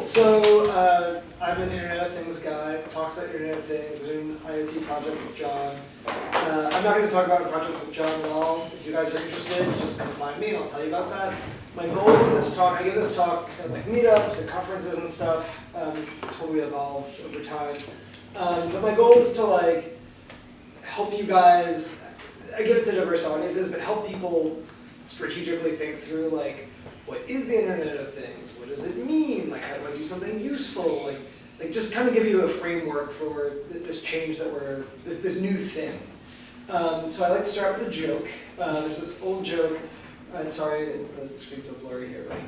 Cool. So I'm an Internet of Things guy that talks about Internet of Things. We're doing an IoT project with John. I'm not going to talk about a project with John at all. If you guys are interested, just come find me and I'll tell you about that. My goal with this talk, I give this talk at like meetups and conferences and stuff. It's totally evolved over time. But my goal is to like help you guys. I give it to diverse audiences, but help people strategically think through like, what is the Internet of Things? What does it mean? Like, how do I do something useful? Like just kind of give you a framework for this change that this new thing. So I like to start with a joke. There's this old joke. Sorry, the screen's so blurry here, but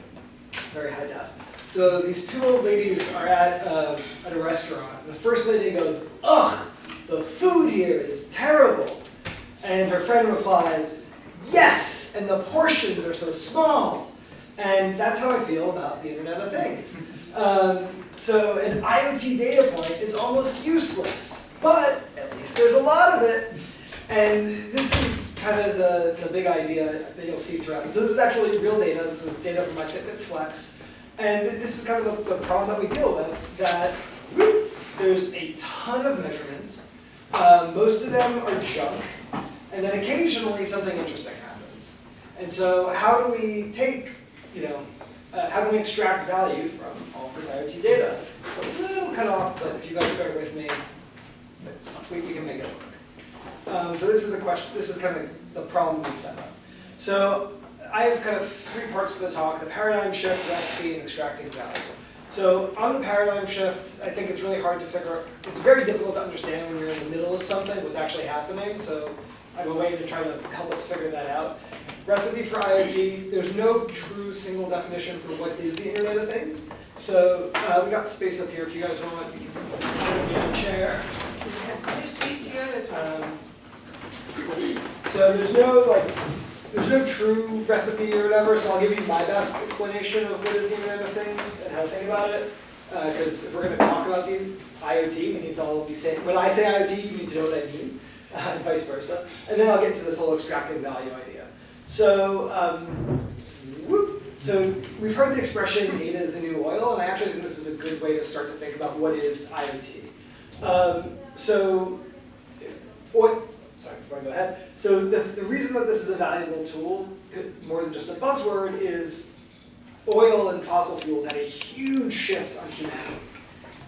very high def. So these two old ladies are at a restaurant. The first lady goes, "Ugh, the food here is terrible." And her friend replies, "Yes, and the portions are so small." And that's how I feel about the Internet of Things. So an IoT data point is almost useless, but at least there's a lot of it. And this is kind of the big idea that you'll see throughout. So this is actually real data. This is data from my Fitbit Flex. And this is kind of the problem that we deal with, that there's a ton of measurements. Most of them are junk. And then occasionally something interesting happens. And so how do we take, how do we extract value from all of this IoT data? It's a little cut off, but if you guys bear with me, we can make it work. So this is the question. This is kind of the problem we set up. So I have kind of three parts to the talk: the paradigm shift, recipe, and extracting value. So on the paradigm shift, I think it's really hard to figure out. It's very difficult to understand when you're in the middle of something what's actually happening. So I have a way to try to help us figure that out. Recipe for IoT, there's no true single definition for what is the Internet of Things. So we got space up here if you guys want. You can get a chair. So there's no true recipe or whatever, so I'll give you my best explanation of what is the Internet of Things and how to think about it. Because if we're going to talk about the IoT, we need to all be saying, when I say IoT, you need to know what I mean, and vice versa. And then I'll get into this whole extracting value idea. So, so we've heard the expression data is the new oil, and I actually think this is a good way to start to think about what is IoT. Sorry, before I go ahead. So the reason that this is a valuable tool, more than just a buzzword, is oil and fossil fuels had a huge shift on humanity.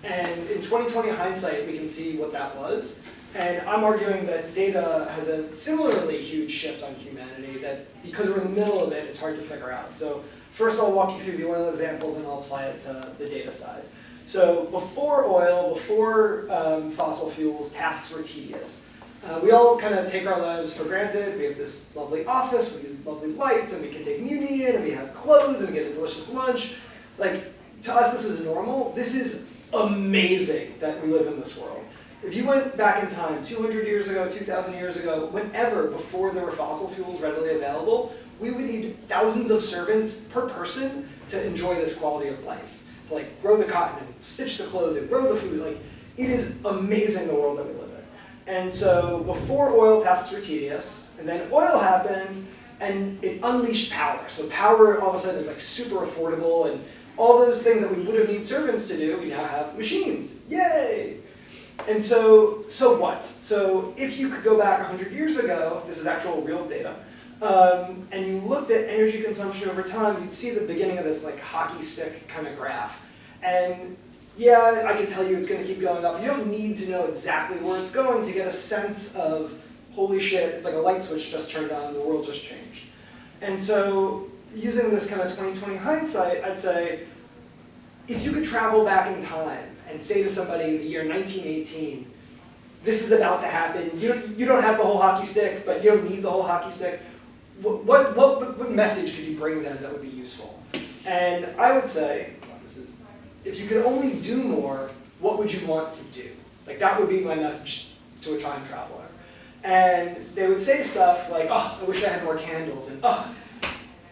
And in 2020 hindsight, we can see what that was. And I'm arguing that data has a similarly huge shift on humanity, that because we're in the middle of it, it's hard to figure out. So first I'll walk you through the oil example, then I'll apply it to the data side. So before oil, before fossil fuels, tasks were tedious. We all kind of take our lives for granted. We have this lovely office with these lovely lights, and we can take Muni in, and we have clothes, and we get a delicious lunch. Like, to us, this is normal. This is amazing that we live in this world. If you went back in time, 200 years ago, 2,000 years ago, whenever before there were fossil fuels readily available, we would need thousands of servants per person to enjoy this quality of life. To like grow the cotton and stitch the clothes and grow the food. Like, it is amazing the world that we live in. And so before oil, tasks were tedious, and then oil happened, and it unleashed power. So power all of a sudden is like super affordable, and all those things that we would have needed servants to do, we now have machines. Yay! And so what? So if you could go back 100 years ago, this is actual real data, and you looked at energy consumption over time, you'd see the beginning of this like hockey stick kind of graph. And yeah, I can tell you it's going to keep going up. You don't need to know exactly where it's going to get a sense of, holy shit, it's like a light switch just turned on, the world just changed. And so using this kind of 2020 hindsight, I'd say, if you could travel back in time and say to somebody in the year 1918, this is about to happen, you don't have the whole hockey stick, but you don't need the whole hockey stick, what message could you bring them that would be useful? And I would say, if you could only do more, what would you want to do? Like, that would be my message to a time traveler. And they would say stuff like, oh, I wish I had more candles, and oh,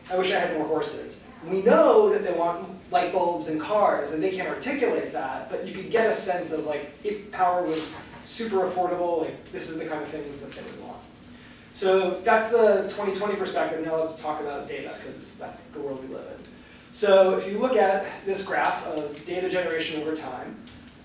I wish I had more horses. We know that they want light bulbs and cars, and they can't articulate that, but you could get a sense of, like, if power was super affordable, like, this is the kind of things that they would want. So that's the 2020 perspective. Now let's talk about data, because that's the world we live in. So if you look at this graph of data generation over time,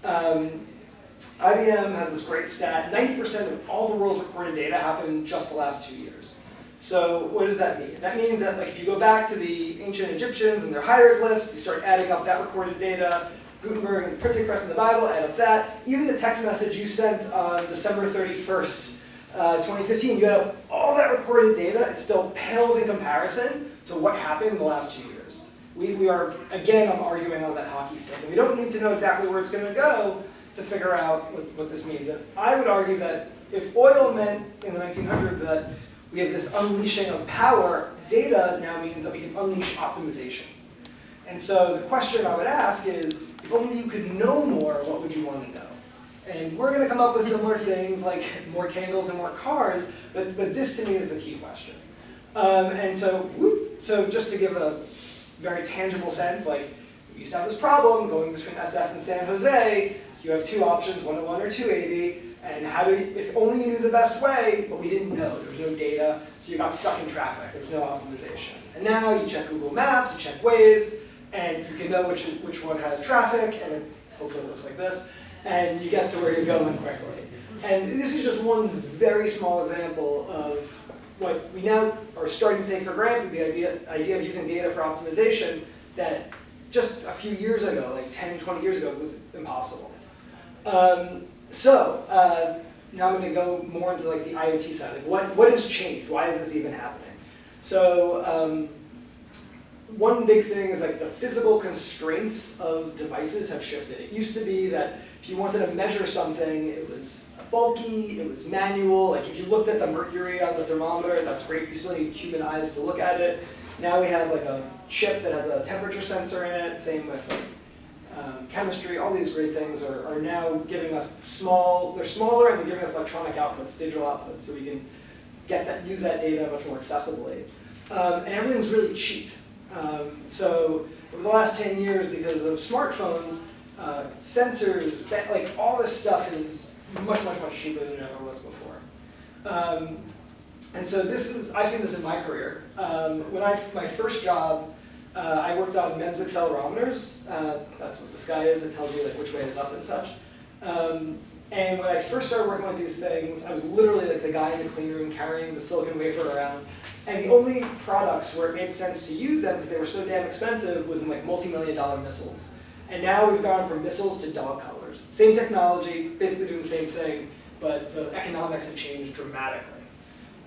IBM has this great stat, 90% of all the world's recorded data happened in just the last 2 years. So what does that mean? That means that like, if you go back to the ancient Egyptians and their hieroglyphs, you start adding up that recorded data, Gutenberg and the printing press in the Bible, add up that. Even the text message you sent on December 31st, 2015, you add up all that recorded data, it still pales in comparison to what happened in the last 2 years. We are, again, I'm arguing on that hockey stick. And we don't need to know exactly where it's going to go to figure out what this means. And I would argue that if oil meant in the 1900s that we have this unleashing of power, data now means that we can unleash optimization. And so the question I would ask is, if only you could know more, what would you want to know? And we're going to come up with similar things like more candles and more cars, but this to me is the key question. And so just to give a very tangible sense, like we used to have this problem going between SF and San Jose. You have two options, 101 or 280, and if only you knew the best way, but we didn't know. There was no data, so you got stuck in traffic. There was no optimization. And now you check Google Maps, you check Waze, and you can know which one has traffic, and it hopefully looks like this, and you get to where you're going quickly. And this is just one very small example of what we now are starting to take for granted, the idea of using data for optimization that just a few years ago, like 10, 20 years ago, was impossible. Now I'm going to go more into like the IoT side. Like what has changed? Why is this even happening? So one big thing is like the physical constraints of devices have shifted. It used to be that if you wanted to measure something, it was bulky, it was manual. Like if you looked at the mercury on the thermometer, that's great. You still need human eyes to look at it. Now we have like a chip that has a temperature sensor in it. Same with like chemistry. All these great things are now giving us they're smaller and they're giving us electronic outputs, digital outputs, so we can use that data much more accessibly. And everything's really cheap. So over the last 10 years, because of smartphones, sensors, like all this stuff is much, much, much cheaper than it ever was before. And so I've seen this in my career. My first job, I worked on MEMS accelerometers. That's what this guy is. It tells you like which way is up and such. And when I first started working with these things, I was literally like the guy in the clean room carrying the silicon wafer around. And the only products where it made sense to use them because they were so damn expensive was in like multi-million-dollar missiles. And now we've gone from missiles to dog collars. Same technology, basically doing the same thing, but the economics have changed dramatically.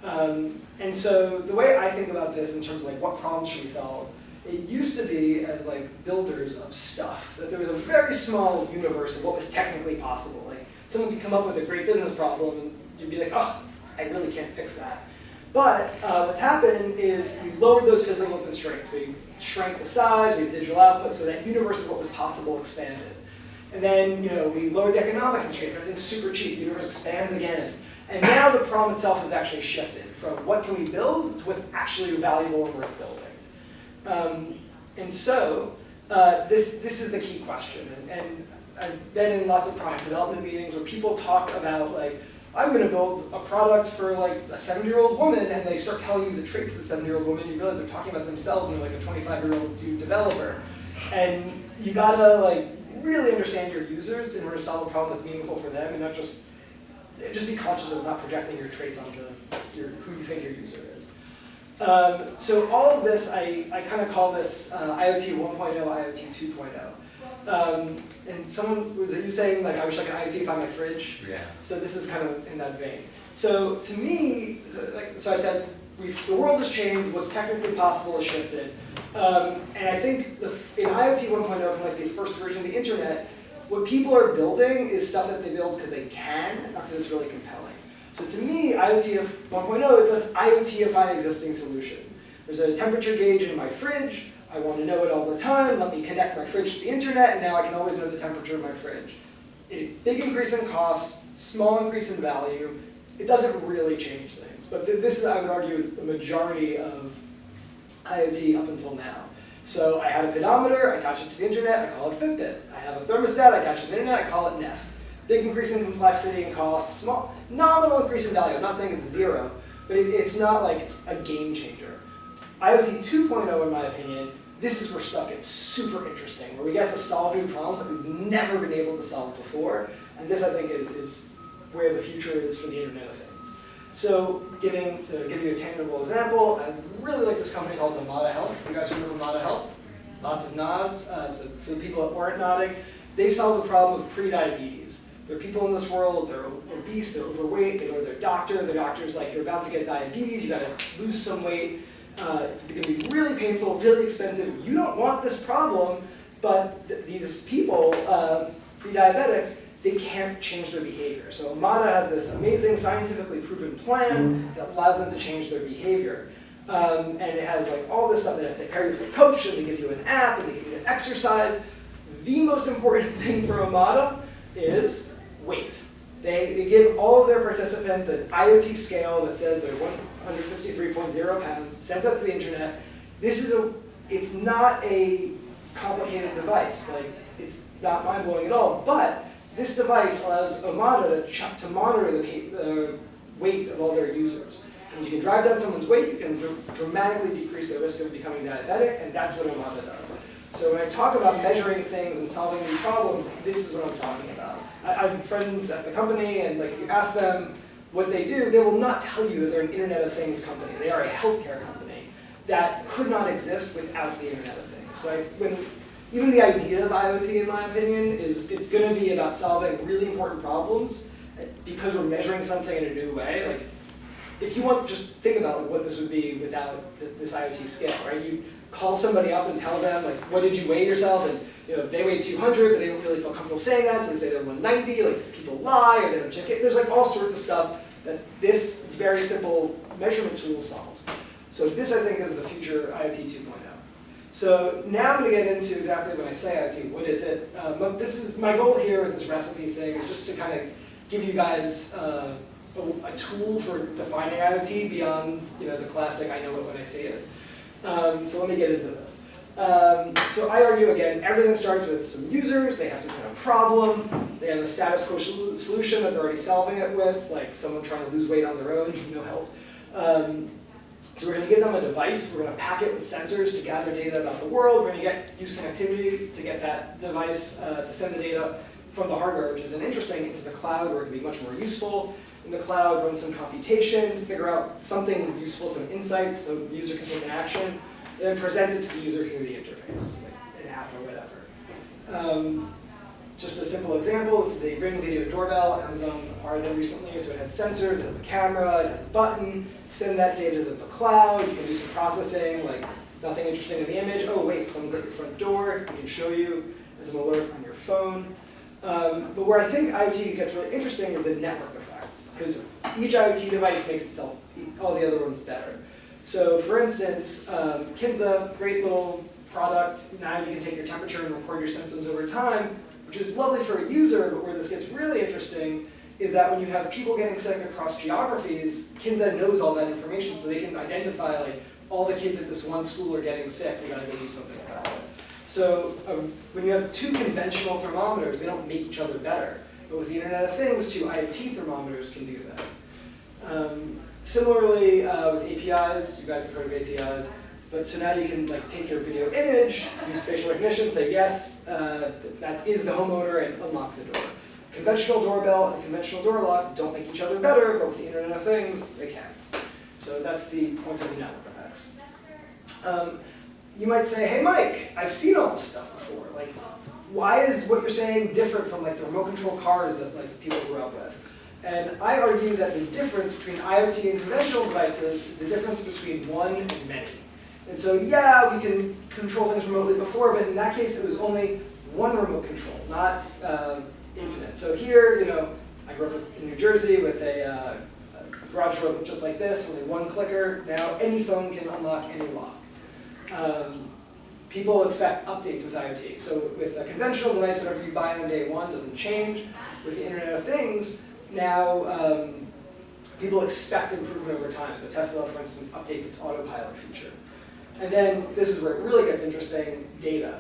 And so the way I think about this in terms of like what problems should we solve, it used to be as like builders of stuff, that there was a very small universe of what was technically possible. Like someone could come up with a great business problem and you'd be like, oh, I really can't fix that. But what's happened is we lowered those physical constraints. We shrank the size, we have digital output, so that universe of what was possible expanded. And then we lowered the economic constraints, everything's super cheap, the universe expands again. And now the problem itself has actually shifted from what can we build to what's actually valuable and worth building. This is the key question. And I've been in lots of product development meetings where people talk about like, I'm going to build a product for like a 70-year-old woman, and they start telling you the traits of the 70-year-old woman, you realize they're talking about themselves and they're like a 25-year-old dude developer. And you gotta like really understand your users in order to solve a problem that's meaningful for them, and not just be conscious of not projecting your traits onto who you think your user is. So all of this, I kind of call this IoT 1.0, IoT 2.0. And someone, was it you saying, like, I wish I could IoT find my fridge? Yeah. So this is kind of in that vein. So to me, so I said, the world has changed, what's technically possible has shifted. And I think in IoT 1.0, like the first version of the internet, what people are building is stuff that they build because they can, not because it's really compelling. So to me, IoT 1.0 is let's IoT-ify an existing solution. There's a temperature gauge in my fridge. I want to know it all the time. Let me connect my fridge to the internet, and now I can always know the temperature of my fridge. A big increase in cost, small increase in value. It doesn't really change things. But this, I would argue, is the majority of IoT up until now. So I have a pedometer, I attach it to the internet, I call it Fitbit. I have a thermostat, I attach it to the internet, I call it Nest. Big increase in complexity and cost, small, nominal increase in value. I'm not saying it's zero, but it's not like a game changer. IoT 2.0, in my opinion, this is where stuff gets super interesting, where we get to solve new problems that we've never been able to solve before. And this, I think, is where the future is for the Internet of Things. So, to give you a tangible example, I really like this company called Amada Health. You guys remember Amada Health? Lots of nods. So for the people that weren't nodding, they solve the problem of pre-diabetes. There are people in this world, they're obese, they're overweight, they go to their doctor's like, you're about to get diabetes, you gotta lose some weight. It's gonna be really painful, really expensive. You don't want this problem, but these people, pre-diabetics, they can't change their behavior. So Amada has this amazing scientifically proven plan that allows them to change their behavior. And it has like all this stuff that they pair you with a coach, and they give you an app, and they give you an exercise. The most important thing for Amada is weight. They give all of their participants an IoT scale that says they're 163.0 pounds, sends that to the internet. It's not a complicated device. Like, it's not mind-blowing at all, but this device allows Amada to monitor the weight of all their users. And you can drive down someone's weight, you can dramatically decrease their risk of becoming diabetic, and that's what Amada does. So when I talk about measuring things and solving new problems, this is what I'm talking about. I have friends at the company, and like if you ask them what they do, they will not tell you that they're an Internet of Things company. They are a healthcare company that could not exist without the Internet of Things. So even the idea of IoT, in my opinion, it's going to be about solving really important problems because we're measuring something in a new way. Like, if you want, just think about what this would be without this IoT scale, right? You call somebody up and tell them, like, what did you weigh yourself? And they weigh 200, but they don't really feel comfortable saying that, so they say they're 190. Like, people lie, or they don't check it. There's like all sorts of stuff that this very simple measurement tool solves. So this, I think, is the future IoT 2.0. So now I'm going to get into exactly when I say IoT, what is it? But this is my goal here with this recipe thing is just to kind of give you guys a tool for defining IoT beyond the classic I know it when I see it. So let me get into this. So I argue, again, everything starts with some users, they have some kind of problem, they have a status quo solution that they're already solving it with, like someone trying to lose weight on their own, no help. So we're going to give them a device, we're going to pack it with sensors to gather data about the world, we're going to use connectivity to get that device to send the data from the hardware, which is interesting, into the cloud where it can be much more useful. In the cloud, run some computation, figure out something useful, some insights, so the user can take an action, and then present it to the user through the interface, like an app or whatever. Just a simple example, this is a Ring video doorbell. Amazon acquired them recently, so it has sensors, it has a camera, it has a button, send that data to the cloud, you can do some processing, like nothing interesting in the image. Oh wait, someone's at your front door, we can show you as an alert on your phone. But where I think IoT gets really interesting is the network effects, because each IoT device makes all the other ones better. So for instance, Kinza, great little product. Now you can take your temperature and record your symptoms over time, which is lovely for a user, but where this gets really interesting is that when you have people getting sick across geographies, Kinza knows all that information, so they can identify like all the kids at this one school are getting sick, we gotta go do something about it. So when you have two conventional thermometers, they don't make each other better. But with the Internet of Things, two IoT thermometers can do that. Similarly, with APIs, you guys have heard of APIs, but so now you can like take your video image, use facial recognition, say yes, that is the homeowner, and unlock the door. Conventional doorbell and conventional door lock don't make each other better, but with the Internet of Things, they can. So that's the point of the network effects. You might say, hey Mike, I've seen all this stuff before. Like, why is what you're saying different from like the remote control cars that like people grew up with? And I argue that the difference between IoT and conventional devices is the difference between one and many. And so yeah, we can control things remotely before, but in that case it was only one remote control, not infinite. So here, I grew up in New Jersey with a garage door just like this, only one clicker. Now any phone can unlock any lock. People expect updates with IoT. So with a conventional device, whatever you buy on day one doesn't change. With the Internet of Things, now people expect improvement over time. So Tesla, for instance, updates its autopilot feature. And then this is where it really gets interesting, data.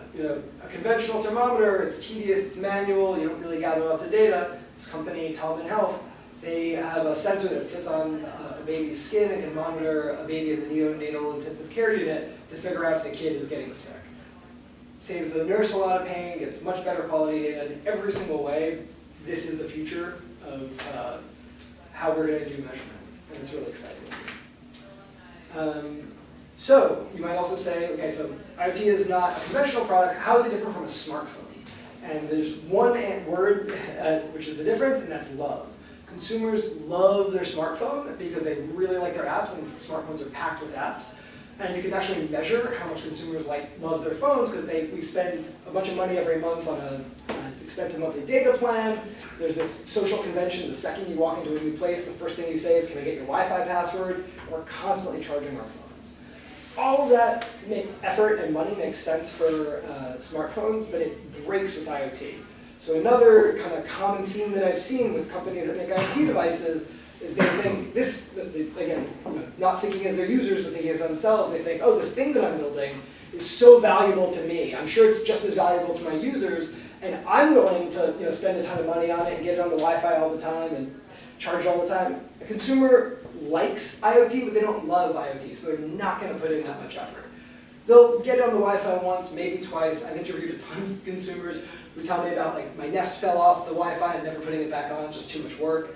A conventional thermometer, it's tedious, it's manual, you don't really gather lots of data. This company, Talman Health, they have a sensor that sits on a baby's skin and can monitor a baby in the neonatal intensive care unit to figure out if the kid is getting sick. saves the nurse a lot of pain, gets much better quality data in every single way. This is the future of how we're going to do measurement, and it's really exciting. So you might also say, okay, so IoT is not a conventional product. How is it different from a smartphone? And there's one word which is the difference, and that's love. Consumers love their smartphone because they really like their apps, and smartphones are packed with apps. And you can actually measure how much consumers love their phones because we spend a bunch of money every month on an expensive monthly data plan. There's this social convention. The second you walk into a new place, the first thing you say is, can I get your Wi-Fi password? We're constantly charging our phones. All of that effort and money makes sense for smartphones, but it breaks with IoT. So another kind of common theme that I've seen with companies that make IoT devices is they think this, again, not thinking as their users, but thinking as themselves, they think, oh, this thing that I'm building is so valuable to me. I'm sure it's just as valuable to my users, and I'm willing to spend a ton of money on it and get it on the Wi-Fi all the time and charge all the time. A consumer likes IoT, but they don't love IoT, so they're not going to put in that much effort. They'll get it on the Wi-Fi once, maybe twice. I've interviewed a ton of consumers who tell me about, my Nest fell off the Wi-Fi and never putting it back on, just too much work.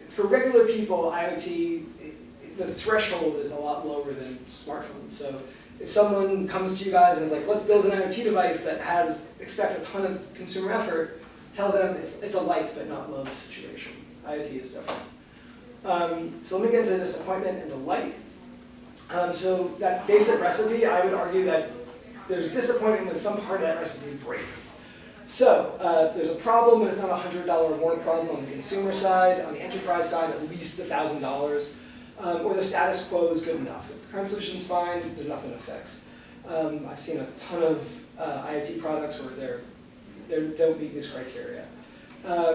For regular people, IoT, the threshold is a lot lower than smartphones. So if someone comes to you guys and is like, let's build an IoT device that expects a ton of consumer effort, tell them it's a like but not love situation. IoT is different. So let me get into disappointment and delight. So that basic recipe, I would argue that there's disappointment when some part of that recipe breaks. So there's a problem, but it's not a $100 warrant problem on the consumer side. On the enterprise side, at least $1,000. Or the status quo is good enough. If the current solution's fine, there's nothing to fix. I've seen a ton of IoT products where they don't meet these criteria.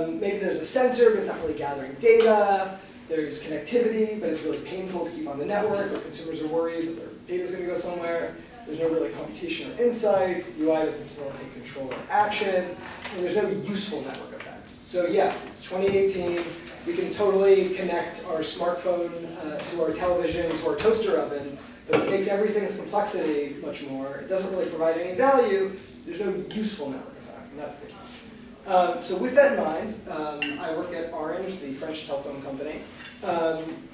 Maybe there's a sensor, but it's not really gathering data. There's connectivity, but it's really painful to keep on the network, or consumers are worried that their data's going to go somewhere. There's no really computation or insights. The UI doesn't facilitate control or action, and there's no useful network effects. So yes, it's 2018. We can totally connect our smartphone to our television, to our toaster oven, but it makes everything's complexity much more. It doesn't really provide any value. There's no useful network effects, and that's the key. So with that in mind, I work at Orange, the French telephone company.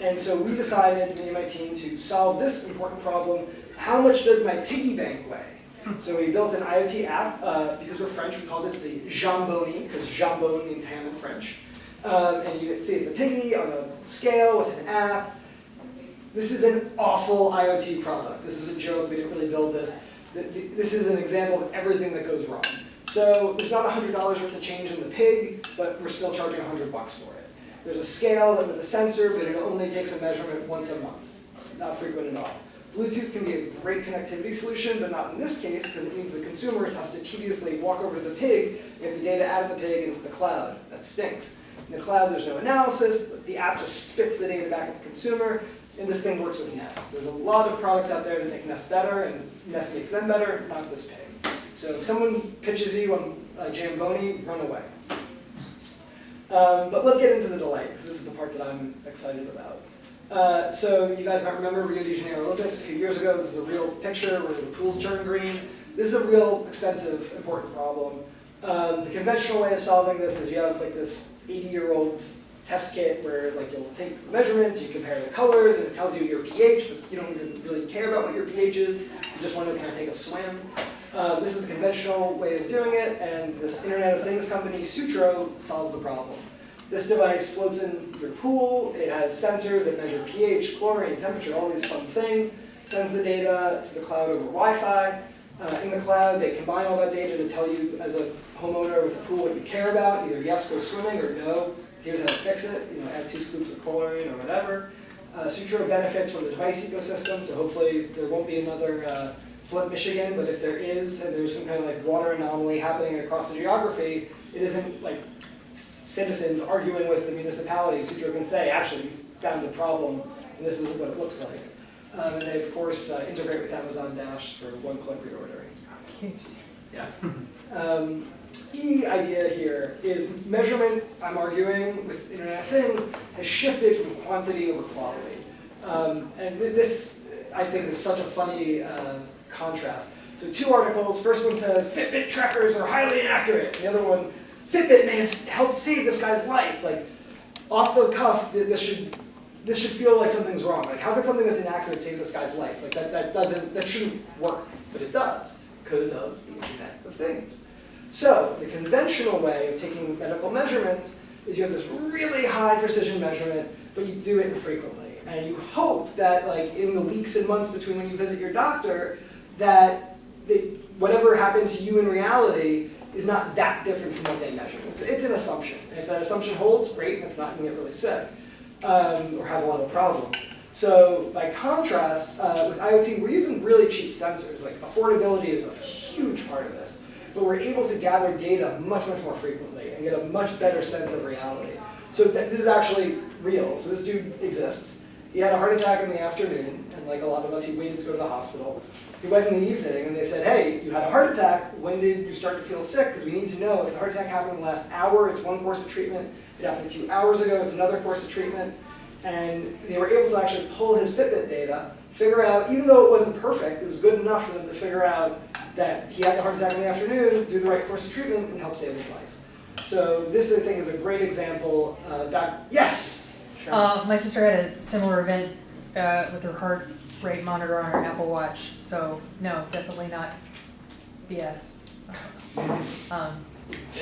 And so we decided, me and my team, to solve this important problem. How much does my piggy bank weigh? So we built an IoT app. Because we're French, we called it the jamboni, because jambon means ham in French. And you can see it's a piggy on a scale with an app. This is an awful IoT product. This is a joke. We didn't really build this. This is an example of everything that goes wrong. So there's not $100 worth of change in the pig, but we're still charging $100 for it. There's a scale with a sensor, but it only takes a measurement once a month. Not frequent at all. Bluetooth can be a great connectivity solution, but not in this case, because it means the consumer has to tediously walk over to the pig, get the data out of the pig into the cloud. That stinks. In the cloud, there's no analysis. The app just spits the data back at the consumer, and this thing works with Nest. There's a lot of products out there that make Nest better, and Nest makes them better, not this pig. So if someone pitches you on a Jamboni, run away. But let's get into the delay, because this is the part that I'm excited about. So you guys might remember Rio de Janeiro Olympics a few years ago. This is a real picture where the pools turn green. This is a real expensive, important problem. The conventional way of solving this is you have this 80-year-old test kit where you'll take the measurements, you compare the colors, and it tells you your pH, but you don't even really care about what your pH is. You just want to kind of take a swim. This is the conventional way of doing it, and this Internet of Things company, Sutro, solves the problem. This device floats in your pool. It has sensors that measure pH, chlorine, temperature, all these fun things. Sends the data to the cloud over Wi-Fi. In the cloud, they combine all that data to tell you, as a homeowner with a pool, what you care about. Either yes, go swimming, or no, here's how to fix it. Add 2 scoops of chlorine or whatever. Sutro benefits from the device ecosystem, so hopefully there won't be another Flint, Michigan, but if there is, and there's some kind of water anomaly happening across the geography, it isn't citizens arguing with the municipality. Sutro can say, actually, we found a problem, and this is what it looks like. And they, of course, integrate with Amazon Dash for one-click reordering. Yeah. Key idea here is measurement, I'm arguing, with Internet of Things, has shifted from quantity over quality. And this, I think, is such a funny contrast. So 2 articles, first one says, Fitbit trackers are highly inaccurate. The other one, Fitbit may have helped save this guy's life. Like, off the cuff, this should feel like something's wrong. Like, how could something that's inaccurate save this guy's life? Like, that shouldn't work, but it does, because of the Internet of Things. So, the conventional way of taking medical measurements is you have this really high precision measurement, but you do it infrequently. And you hope that, like, in the weeks and months between when you visit your doctor, that whatever happened to you in reality is not that different from what they measure. It's an assumption. And if that assumption holds, great, and if not, you can get really sick or have a lot of problems. So by contrast, with IoT, we're using really cheap sensors. Like, affordability is a huge part of this. But we're able to gather data much, much more frequently and get a much better sense of reality. So this is actually real. So this dude exists. He had a heart attack in the afternoon, and like a lot of us, he waited to go to the hospital. He went in the evening, and they said, hey, you had a heart attack. When did you start to feel sick? Because we need to know if the heart attack happened in the last hour, it's one course of treatment. If it happened a few hours ago, it's another course of treatment. And they were able to actually pull his Fitbit data, figure out, even though it wasn't perfect, it was good enough for them to figure out that he had the heart attack in the afternoon, do the right course of treatment, and help save his life. So this, I think, is a great example. Yes? Sure. My sister had a similar event with her heart rate monitor on her Apple Watch. So no, definitely not BS.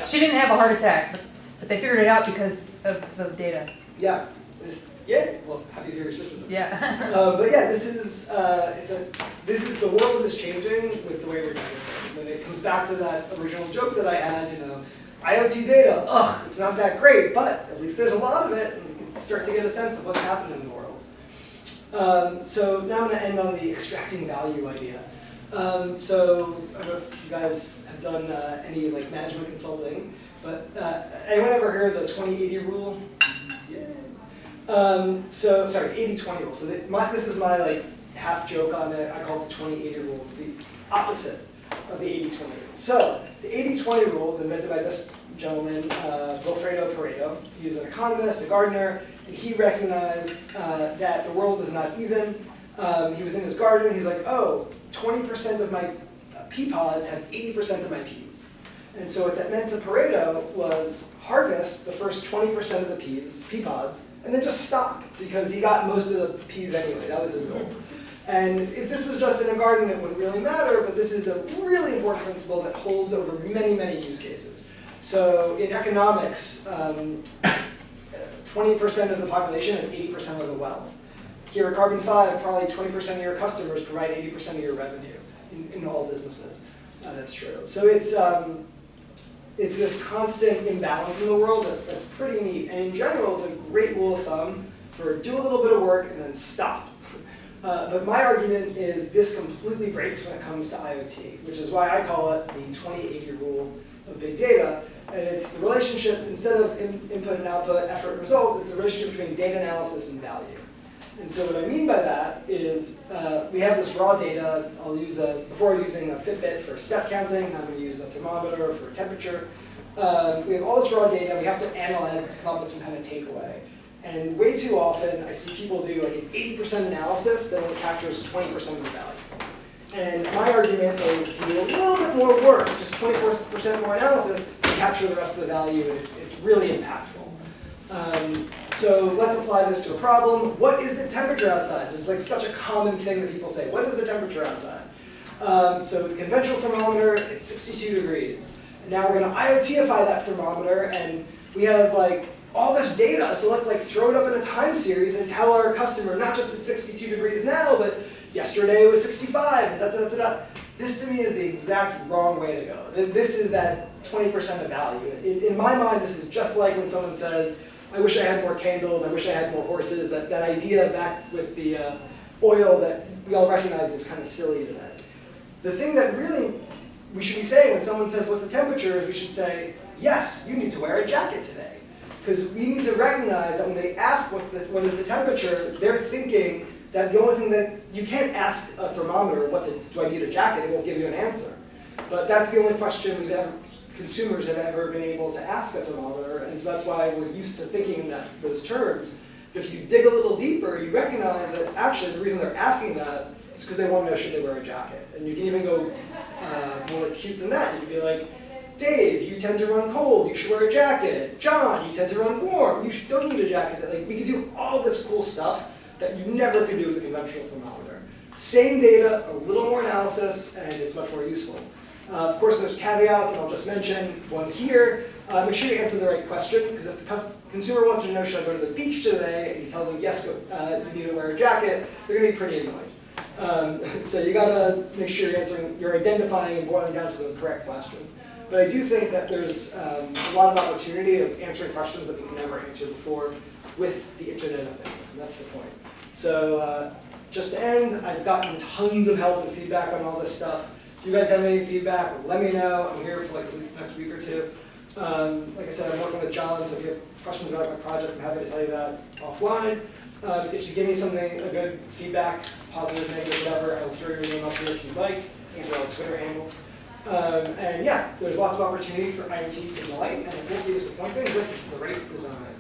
She didn't have a heart attack, but they figured it out because of the data. Yeah. Well, happy to hear your sister's. Yeah. But yeah, this is the world is changing with the way we're doing things, and it comes back to that original joke that I had. IoT data. It's not that great, but at least there's a lot of it, and you can start to get a sense of what's happening in the world. So now I'm going to end on the extracting value idea. So I don't know if you guys have done any like management consulting, but anyone ever heard the 20-80 rule? Yeah. So sorry, 80-20 rule. So this is my like half joke on it. I call it the 20-80 rule. It's the opposite of the 80-20 rule. So the 80-20 rule is invented by this gentleman, Vilfredo Pareto. He's an economist, a gardener, and he recognized that the world is not even. He was in his garden. He's like, 20% of my pea pods have 80% of my peas. And so what that meant to Pareto was harvest the first 20% of the pea pods, and then just stop, because he got most of the peas anyway. That was his goal. And if this was just in a garden, it wouldn't really matter, but this is a really important principle that holds over many, many use cases. So in economics, 20% of the population has 80% of the wealth. Here at Carbon 5, probably 20% of your customers provide 80% of your revenue in all businesses. That's true. So it's this constant imbalance in the world that's pretty neat. And in general, it's a great rule of thumb for do a little bit of work and then stop. But my argument is this completely breaks when it comes to IoT, which is why I call it the 20-80 rule of big data. And it's the relationship, instead of input and output, effort and result, it's the relationship between data analysis and value. And so what I mean by that is we have this raw data. I'll use before I was using a Fitbit for step counting. I'm going to use a thermometer for temperature. We have all this raw data. We have to analyze it to come up with some kind of takeaway. And way too often, I see people do like an 80% analysis that only captures 20% of the value. And my argument is you do a little bit more work, just 24% more analysis, to capture the rest of the value, and it's really impactful. So let's apply this to a problem. What is the temperature outside? This is like such a common thing that people say. What is the temperature outside? So with the conventional thermometer, it's 62 degrees. And now we're going to IoTify that thermometer, and we have like all this data, so let's like throw it up in a time series and tell our customer not just it's 62 degrees now, but yesterday it was 65, and da-da-da-da-da. This to me is the exact wrong way to go. This is that 20% of value. In my mind, this is just like when someone says, I wish I had more candles, I wish I had more horses, that idea back with the oil that we all recognize is kind of silly today. The thing that really we should be saying when someone says, what's the temperature, is we should say, yes, you need to wear a jacket today. Because we need to recognize that when they ask what is the temperature, they're thinking that the only thing that, you can't ask a thermometer, do I need a jacket? It won't give you an answer. But that's the only question consumers have ever been able to ask a thermometer, and so that's why we're used to thinking in those terms. But if you dig a little deeper, you recognize that actually the reason they're asking that is because they want to know should they wear a jacket. And you can even go more cute than that. You could be like, Dave, you tend to run cold, you should wear a jacket. John, you tend to run warm, you don't need a jacket. Like, we could do all this cool stuff that you never could do with a conventional thermometer. Same data, a little more analysis, and it's much more useful. Of course, there's caveats, and I'll just mention one here. Make sure you answer the right question, because if the consumer wants to know, should I go to the beach today, and you tell them, yes, you need to wear a jacket, they're going to be pretty annoyed. So you got to make sure you're identifying and boiling down to the correct question. But I do think that there's a lot of opportunity of answering questions that we can never answer before with the Internet of Things, and that's the point. So just to end, I've gotten tons of help and feedback on all this stuff. If you guys have any feedback, let me know. I'm here for like at least the next week or two. Like I said, I'm working with John, so if you have questions about my project, I'm happy to tell you that offline. If you give me something, a good feedback, positive, negative, whatever, I'll throw your name up here if you'd like. These are all Twitter handles. And yeah, there's lots of opportunity for IoT to delight, and it won't be disappointing with the right design.